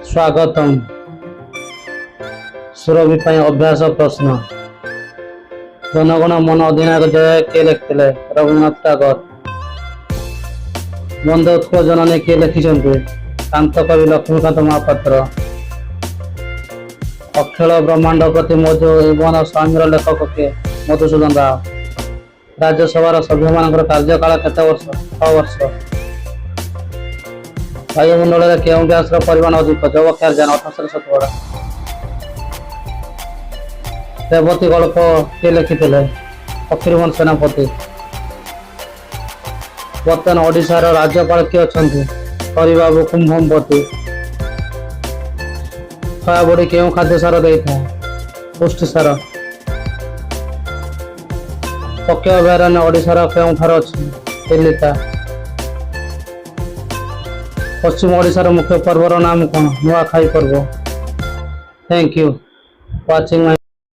स्वागतम सुरभि अभ्यास प्रश्न जनगण मन अधिनायक जय किए लिखिले रवीन्द्रनाथ टागोर। बंदे उत्कल जननी किए लिखिं कांत कवि लक्ष्मीकांत महापात्र। अखिल ब्रह्मांड प्रति मधुबन स्वामीर लेखक किए मधुसूदन राव। राज्यसभा सभ्य मान कार्यकाल केते वर्ष 6 वर्ष। वायुमंडल में केउं गैस परिमाण अधिक जबक्षारजान 1870। रेवती गल्प किए लिखिले फकीरमोहन सेनापति। बर्तमान ओडिशार राज्यपाल किए अछंती हरिबाबू कुंभमपति। सोयाबड़ी केउं खाद्य सार देता पुष्टिसार। पक्ष अभयारण्य ओडिशार केउंठार अछि चिलिका। पश्चिम ओडिशार मुख्य पर्वर नाम कौन नुआखाई पर्व। Thank you watching my